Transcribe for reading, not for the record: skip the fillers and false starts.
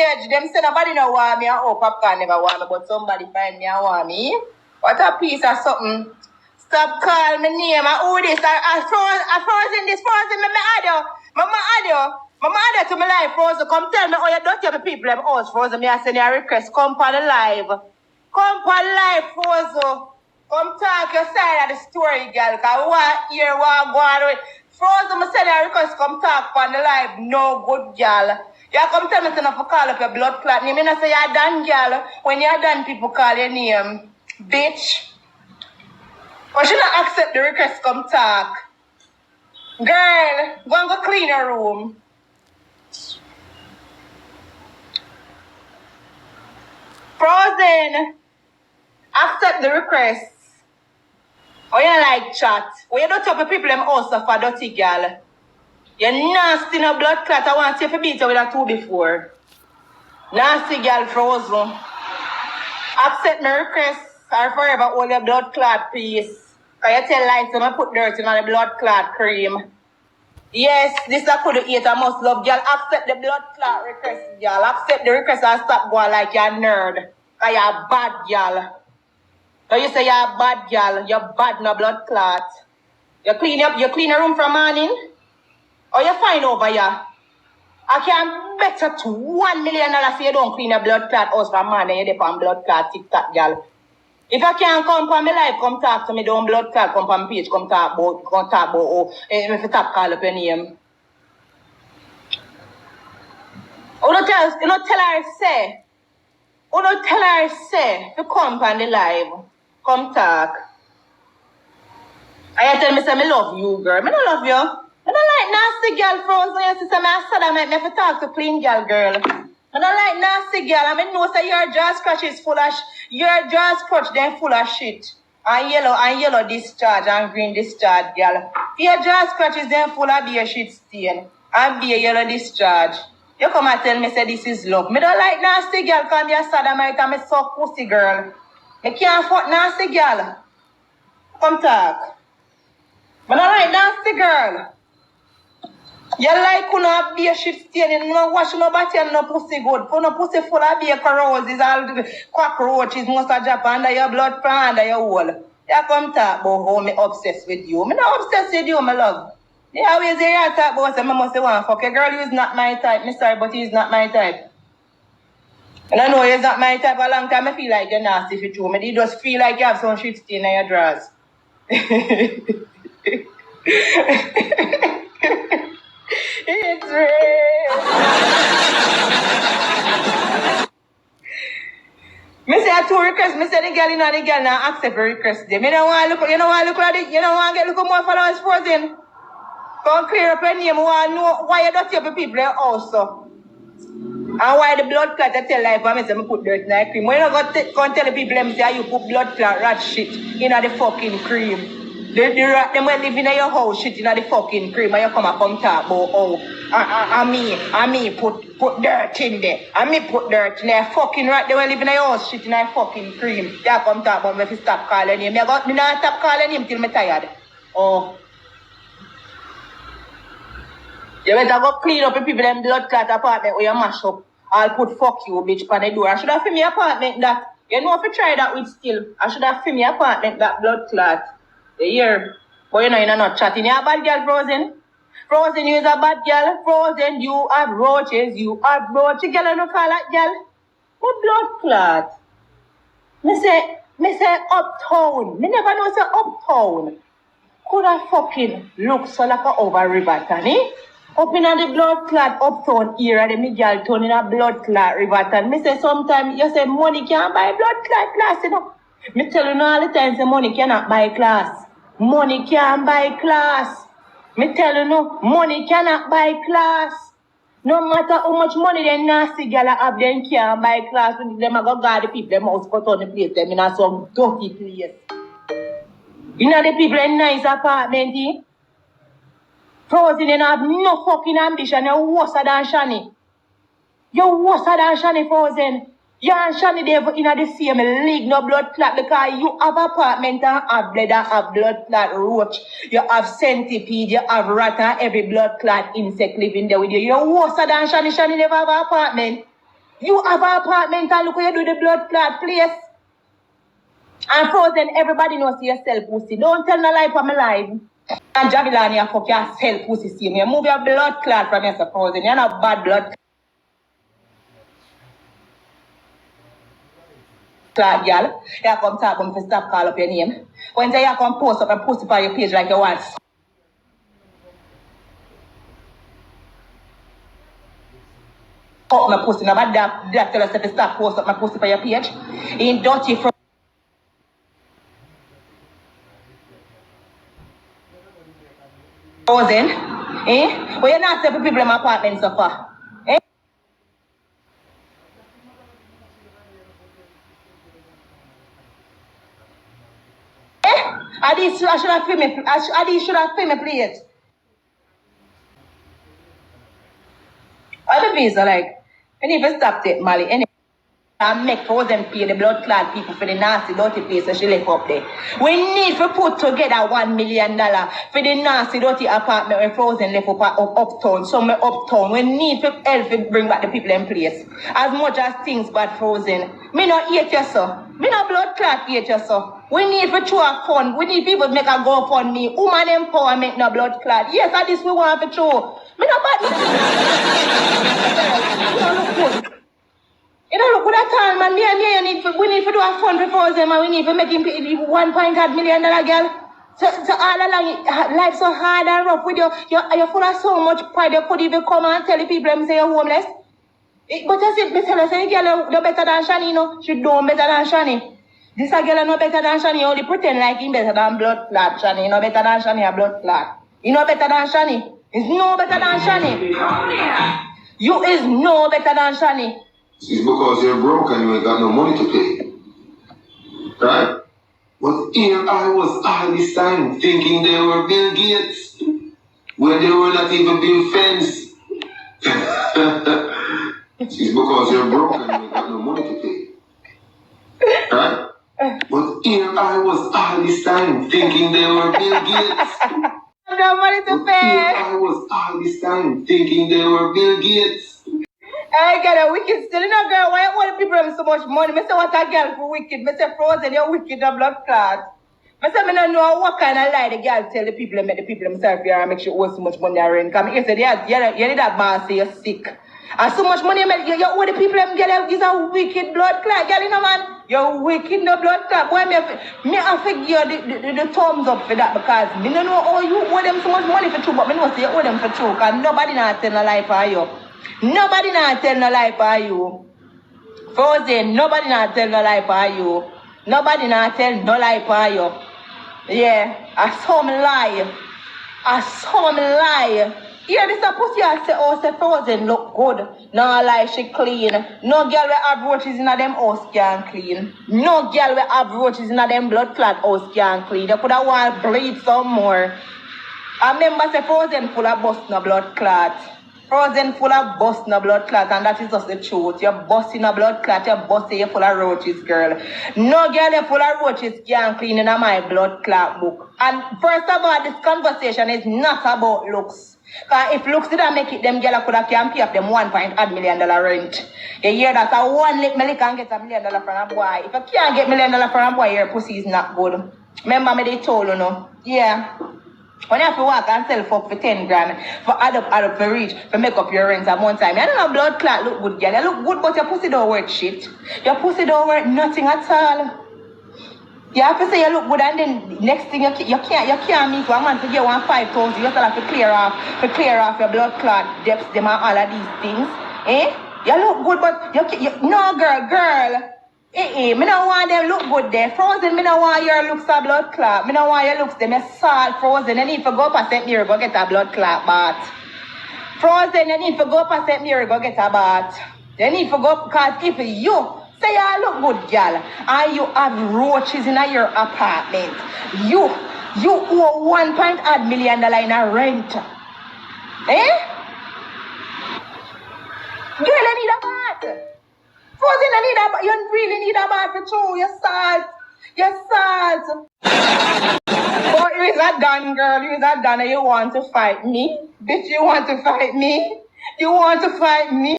page. Them say nobody no want me. Oh, popcorn never want me, but somebody find me and want me. What a piece of something. Stop calling my name. Who this? I frozen this, frozen me audio. Mama audio to my life, frozen. Come tell me, oh, you don't tell the people them house, frozen. Me I send you a request. Come on the live. Come on live, frozen. Come talk your side of the story, girl. Because what here, what go on with. Frozen, me send you a request. Come talk on the live. No good, girl. You come tell me to not call up your blood clot name. You know say you're done, girl. When you're done, people call your name. Bitch. But she not accept the request, come talk. Girl, go and go clean your room. Frozen, accept the request. Or you like chat. Or you don't talk to people them also for dirty girl. You're nasty no blood clot. I want you to beat her with a two before. Nasty girl, Frozen. Accept my request or forever hold your blood clot, please. Can you tell lies to me put dirt in the blood clot cream? Yes, this I could eat. I must love, girl. Accept the blood clot request, girl. Accept the request and stop going like you're a nerd. Because you're a bad, girl. So you say you're a bad, girl. You're bad, no blood clot. You clean your room from morning? Or you fine over here? I can bet you $1 million so you don't clean your blood clot house from morning. You're there on blood clot TikTok, girl. If I can't come from my life, come talk to me, don't blood clot, come from page, come talk about, if you talk, call up your name. You don't tell her, say, if you come from the live, come talk. And you tell me, say, I love you, girl. I don't love you. I don't like nasty girl, Frozen. You say, I said I make me talk to clean girl. I don't like nasty girl. I mean, know say your jaw scratch is full of your jaw scratch then full of shit. And yellow discharge and green discharge, girl. Your jaw scratch is then full of beer shit stain and beer yellow discharge. You come and tell me say this is love. Me don't like nasty girl because me a sodomite and me suck pussy, girl. I can't fuck nasty girl. Come talk. I don't like nasty girl. You like you know beer shit stain, you know wash no body and no pussy good. For no pussy full of beer corrosives, all the cockroaches, most of Japan under your blood from under your hole. You come talk about how me obsessed with you. Me not obsessed with you, my love. You always hear you talk about say me must say one fuck a girl, you is not my type. Me sorry, but he is not my type. And I know he's not my type a long time. I feel like you're nasty for true. You just feel like you have some shit stain in your drawers. It's real. Me say a two request. Me say the girl now accept a request. Them. You don't want to look. You don't want to look at it. You don't want to get look more followers Frozen. Come clear up your name. We want to know why you don't tell people also. And why the blood clot I tell life. I say me put dirt in the cream. When you go tell the people them say you put blood clot rat shit in the fucking cream. The rat them will live in your house shit in the fucking cream and you come talk about I me put dirt in there. I me put dirt in there. Fucking rat they will live in your house shit in the fucking cream. They come talk about me if you stop calling him. Me not stop calling him till me tired. Oh. You better go clean up the people them blood clot apartment where you mash up. I'll put fuck you bitch on the door. I should have filmed my apartment that. You know if you try that with still. I should have filmed my apartment that blood clot. You hear? But you know you're not chatting. You're a bad girl, Frozen. Frozen, you is a bad girl. Frozen, you have roaches. You have roaches. Girl, you don't call that girl. What blood clot? Me say uptown. Me never know say uptown. Could I fucking look so like a over river, Tani? Up in the blood clot uptown here, the me girl turn in a blood clot river, Tani. Me say sometimes you say money can't buy blood clot class, you know. Me tell you all the time say money cannot buy class. Money can't buy class. Me tell you no, money cannot buy class. No matter how much money them nasty girl have, them can't buy class. When them a go guard the people, them house cut on the place, them in a some dirty place. You know the people in nice apartment, eh? Frozen, you have no fucking ambition. You're worse than Shani. You're worse than Shani, Frozen. You and Shani they in the same league, no blood clot, because you have apartment and have blood and have blood clot roach. You have centipede, you have rat and every blood clot insect living there with you. You're worse than Shani. Shani never have an apartment. You have an apartment and look where you do the blood clot place. And Frozen, everybody knows yourself pussy. Don't tell no lie for my life. And Javilani, you fuck yourself pussy. See me. Move your blood clot from yourself, Frozen. You're not bad blood clot, girl. You come talk about me stop call up your name. When you come post up a pussy on your page like you want. Up my pussy. Nobody that tell us to stop post up my pussy on your page. In dirty from Frozen. Eh? Well, you're not saying people in my apartment so far. Eh? I should have filmed me. I should have filmed me plate. Other visa like, I need to stop it, Molly. Anyway, I make Frozen pay the blood clot people for the nasty dirty place that she left up there. We need to put together $1 million for the nasty dirty apartment where Frozen left up uptown, somewhere uptown. We need to help to bring back the people in place. As much as things bad Frozen. Me not hate you, sir. Me not blood clot hate you, sir. We need to throw a fund. We need people to make a GoFundMe. Woman empowerment, no blood clot. Yes, at this we want to throw. Me not bad. You don't look good. You don't look good at all, man. Me and we need to do a fund for Frozen, man. We need to make him pay $1.8 million, girl. So all along, life so hard and rough with you. You're full of so much pride. You could even come and tell the people them say you're homeless. But I said, me tell her, say, girl, you're better than Shani, you know. She don't better than Shani. This a girl no better than Shani. You only pretend like him better than blood clot, Shani. You know better than Shani, a blood clot. You know better than Shani. It's no better than Shani. You is no better than Shani. It's because you're broke and you ain't got no money to pay. Right? But here I was all this time thinking they were Bill Gates, where they were not even Bill Fence. It's because you're broke and you ain't got no money to pay. Right? But here I was all this time thinking they were Bill Gates. No money to pay. Here I was all this time thinking they were Bill Gates. I get a wicked still. You know, girl, why all the people have so much money? I say, what a girl for wicked? I say, Frozen, you're wicked, the blood clot. I say, I don't know what kind of lie the girl tell the people and make the people themselves here and make sure you owe so much money around. Because you said, you need that man say you're sick. And so much money you make, you owe the people them, girl, is a wicked blood clot. Girl, you know, man, you're wicked, no blood clot. Boy, me I give you the thumbs up for that because me don't know how you owe them so much money for true, but me know say you owe them for true because nobody not tell no lie for you. Nobody not tell no lie for you. Frozen, nobody not tell no lie for you. Nobody not tell no lie for you. Yeah, I saw me lie. I saw me lie. Yeah, this a pussy I say, oh, say Frozen look good. No lie, she clean. No girl will have roaches in them house can clean. No girl will have roaches in them blood clot house can clean. You could have want bleed some more. I remember say Frozen full of bust no blood clot. Frozen full of bust no blood clot, and that is just the truth. You're busting a blood clot, you're busting, you're full of roaches, girl. No girl, you're full of roaches can clean in my blood clot book. And first of all, this conversation is not about looks. Because if looks didn't make it, them girl could have can pay up them $1.8 million rent. You hear that? A one lick me can get $1 million from a boy. If I can't get $1 million from a boy, your pussy is not good. Remember me they told you, no? Yeah. When you have to walk and sell fuck for 10 grand, for add up for reach, for make up your rent at one time. You don't know blood clot look good, girl. You look good, but your pussy don't worth shit. Your pussy don't worth nothing at all. You have to say you look good and then next thing you can't meet one man to get 5,000. You still have to clear off your blood clot depths, them and all of these things. Eh? You look good, but no girl. Me don't want them look good there. Frozen, me don't want your looks a blood clot. Me don't want your looks them. You salt Frozen. You need to go past St. Mary, go get a blood clot bath. Frozen, you need to go past St. Mary, go get a bath. You need to go, because if you say you look good, girl, and you have roaches in your apartment, you owe $1.8 million in a rent. Eh? Girl, you need a bath. Frozen, you really need a bath for true. Your salt. But you is a done, girl. You is a done and you want to fight me. Bitch, you want to fight me? You want to fight me?